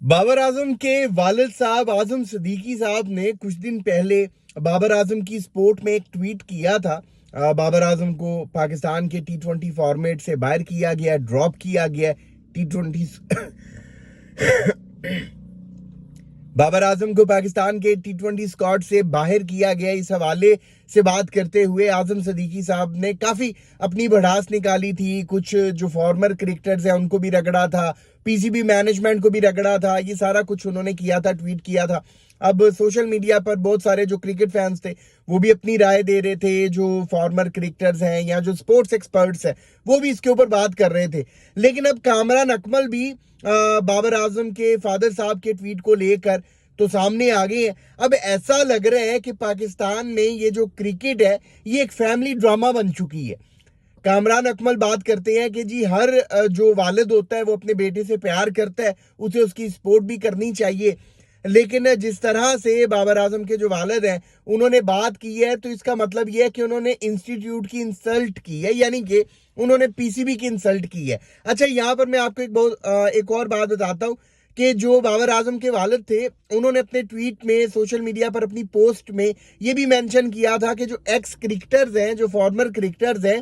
बाबर आजम के वालिद साहब आजम सदीकी साहब ने कुछ दिन पहले बाबर आजम की सपोर्ट में एक ट्वीट किया था। बाबर आजम को पाकिस्तान के T20 फॉर्मेट से बाहर किया गया, ड्रॉप किया गया T20 बाबर आजम को पाकिस्तान के T20 स्क्वाड से बाहर किया गया। इस हवाले से बात करते हुए आजम सदीकी साहब ने काफी अपनी भड़ास निकाली थी। कुछ जो फॉर्मर क्रिकेटर्स हैं उनको भी रगड़ा था, पीसीबी मैनेजमेंट को भी रगड़ा था। ये सारा कुछ उन्होंने किया था, ट्वीट किया था। अब सोशल मीडिया पर बहुत सारे जो क्रिकेट फैंस थे वो भी अपनी राय दे रहे थे। जो फॉर्मर क्रिकेटर्स हैं या जो स्पोर्ट्स एक्सपर्ट्स हैं वो भी इसके ऊपर बात कर रहे थे। लेकिन अब कामरान अकमल भी बाबर आजम के फादर साहब के ट्वीट को लेकर तो सामने आ गए हैं। अब ऐसा लग रहा है कि पाकिस्तान में ये जो क्रिकेट है ये एक फैमिली ड्रामा बन चुकी है। कामरान अकमल बात करते हैं कि जी हर जो वालिद होता है वो अपने बेटे से प्यार करता है, उसे उसकी सपोर्ट भी करनी चाहिए। लेकिन जिस तरह से बाबर आजम के जो वालिद हैं उन्होंने बात की है तो इसका मतलब यह है कि उन्होंने इंस्टीट्यूट की इंसल्ट की है, यानी कि उन्होंने पीसीबी की इंसल्ट की है। अच्छा, यहाँ पर मैं आपको एक और बात बताता हूँ कि जो बाबर आजम के वालिद थे उन्होंने अपने ट्वीट में, सोशल मीडिया पर अपनी पोस्ट में ये भी मेंशन किया था कि जो एक्स क्रिकेटर्स हैं, जो फॉर्मर क्रिकेटर्स हैं,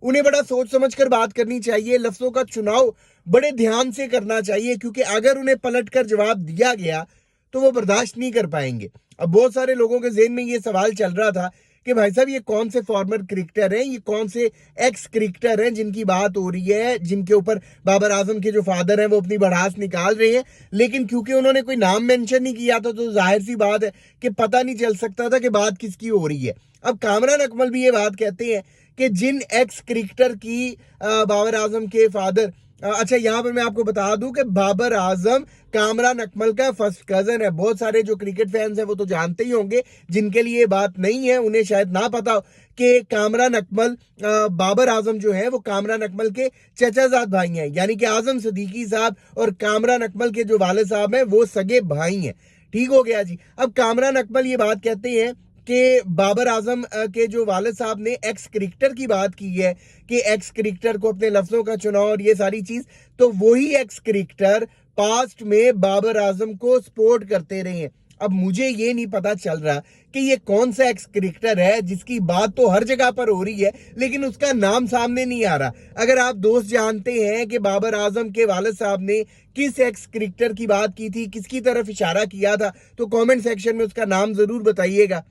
उन्हें बड़ा सोच समझ कर बात करनी चाहिए, लफ्जों का चुनाव बड़े ध्यान से करना चाहिए, क्योंकि अगर उन्हें पलट कर जवाब दिया गया तो वो बर्दाश्त नहीं कर पाएंगे। अब बहुत सारे लोगों के ज़हन में ये सवाल चल रहा था कि भाई साहब ये कौन से फॉर्मर क्रिकेटर हैं, ये कौन से एक्स क्रिकेटर हैं जिनकी बात हो रही है, जिनके ऊपर बाबर आजम के जो फादर हैं वो अपनी भड़ास निकाल रहे हैं। लेकिन क्योंकि उन्होंने कोई नाम मेंशन नहीं किया था तो जाहिर सी बात है कि पता नहीं चल सकता था कि बात किसकी हो रही है। अब कामरान अकमल भी ये बात कहते हैं कि जिन एक्स क्रिकेटर की बाबर आजम के फादर, अच्छा यहाँ पर मैं आपको बता दूं कि बाबर आजम कामरान अकमल का फर्स्ट कजन है। बहुत सारे जो क्रिकेट फैंस हैं वो तो जानते ही होंगे, जिनके लिए बात नहीं है उन्हें शायद ना पता हो कि कामरान अकमल, बाबर आजम जो है वो कामरान अकमल के चचाजाद भाई हैं, यानी कि आजम सदीकी साहब और कामरान अकमल के जो वालिद साहब हैं वो सगे भाई हैं। ठीक हो गया जी। अब कामरान अकमल ये बात कहते हैं कि बाबर आजम के जो वालिद साहब ने एक्स क्रिकेटर की बात की है कि एक्स क्रिकेटर को अपने लफ्जों का चुनाव और ये सारी चीज, तो वही एक्स क्रिकेटर पास्ट में बाबर आजम को सपोर्ट करते रहे हैं। अब मुझे ये नहीं पता चल रहा कि ये कौन सा एक्स क्रिकेटर है जिसकी बात तो हर जगह पर हो रही है लेकिन उसका नाम सामने नहीं आ रहा। अगर आप दोस्त जानते हैं कि बाबर आजम के वालिद साहब ने किस एक्स क्रिकेटर की बात की थी, किसकी तरफ इशारा किया था, तो कमेंट सेक्शन में उसका नाम जरूर बताइएगा।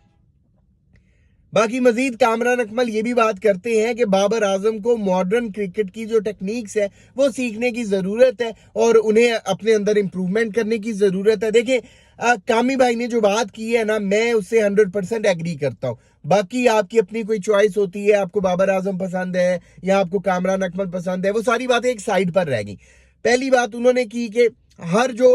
बाकी मजीद कामरान अकमल ये भी बात करते हैं कि बाबर आजम को मॉडर्न क्रिकेट की जो टेक्निक्स है वो सीखने की ज़रूरत है और उन्हें अपने अंदर इम्प्रूवमेंट करने की ज़रूरत है। देखिए, कामी भाई ने जो बात की है ना, मैं उससे 100% एग्री करता हूँ। बाकी आपकी अपनी कोई चॉइस होती है, आपको बाबर आजम पसंद है या आपको कामरान अकमल पसंद है, वो सारी बातें एक साइड पर रह गई। पहली बात उन्होंने की कि हर जो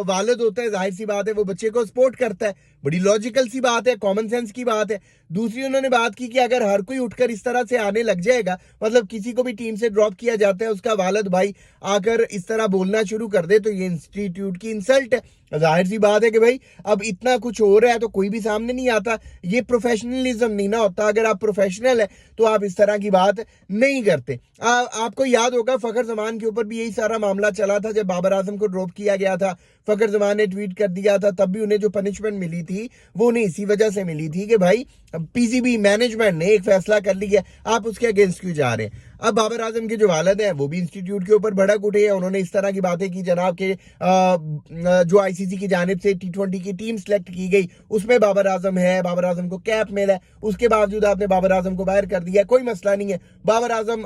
वालिद होता है जाहिर सी बात है वो बच्चे को सपोर्ट करता है, बड़ी लॉजिकल सी बात है, कॉमन सेंस की बात है। दूसरी उन्होंने बात की कि अगर हर कोई उठकर इस तरह से आने लग जाएगा, मतलब किसी को भी टीम से ड्रॉप किया जाता है, उसका वालिद भाई आकर इस तरह बोलना शुरू कर दे तो ये इंस्टीट्यूट की इंसल्ट है। जाहिर सी बात है कि भाई अब इतना कुछ हो रहा है तो कोई भी सामने नहीं आता, ये प्रोफेशनलिज्म नहीं ना होता। अगर आप प्रोफेशनल है तो आप इस तरह की बात नहीं करते। आपको याद होगा फखर जमान के ऊपर भी यही सारा मामला चला था जब बाबर आजम को ड्रॉप किया गया था। फखर जमान ने ट्वीट कर दिया था, तब भी उन्हें जो पनिशमेंट मिली थी वो उन्हें इसी वजह से मिली थी कि भाई पीसीबी मैनेजमेंट ने एक फैसला कर लिया, आप उसके अगेंस्ट क्यों जा रहे हैं। अब बाबर आजम के जो वालिद हैं वो भी इंस्टीट्यूट के ऊपर भड़क उठे हैं। उन्होंने इस तरह की बातें की जनाब के जो आईसीसी की जानिब से T20 की टीम सेलेक्ट की गई उसमें बाबर आजम है, बाबर आजम को कैप मिला है, उसके बावजूद आपने बाबर आजम को बाहर कर दिया। कोई मसला नहीं है, बाबर आजम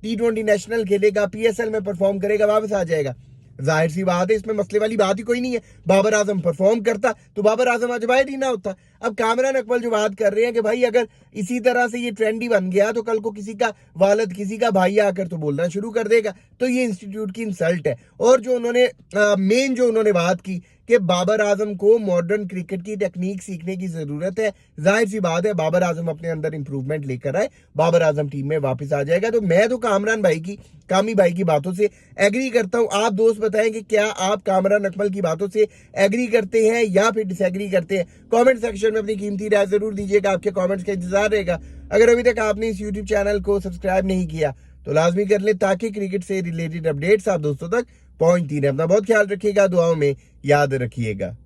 T20 नेशनल खेलेगा, PSL में परफॉर्म करेगा, वापस आ जाएगा। जाहिर सी बात है, इसमें मसले वाली बात ही कोई नहीं है। बाबर आजम परफॉर्म करता तो बाबर आजम आज बाहर ही ना होता। अब कामरान अकमल जो बात कर रहे हैं कि भाई अगर इसी तरह से ये ट्रेंड ही बन गया तो कल को किसी का वालिद, किसी का भाई आकर तो बोलना शुरू कर देगा, तो ये इंस्टीट्यूट की इंसल्ट है। और जो उन्होंने मेन जो उन्होंने बात की कि बाबर आजम को मॉडर्न क्रिकेट की टेक्निक सीखने की जरूरत है, जाहिर सी बात है बाबर आजम अपने अंदर इंप्रूवमेंट लेकर आए, बाबर आजम टीम में वापस आ जाएगा। तो मैं तो कामरान भाई की, कामी भाई की बातों से एग्री करता हूं। आप दोस्त बताएं कि क्या आप कामरान अकमल की बातों से एग्री करते हैं या फिर डिसएग्री करते हैं। कमेंट सेक्शन में अपनी कीमती राय जरूर दीजिएगा, आपके कमेंट्स का इंतजार रहेगा। अगर अभी तक आपने इस यूट्यूब चैनल को सब्सक्राइब नहीं किया तो लाजमी कर ले ताकि क्रिकेट से रिलेटेड अपडेट्स आप दोस्तों तक पॉइंट 3 है। अपना बहुत ख्याल रखिएगा, दुआओं में याद रखिएगा।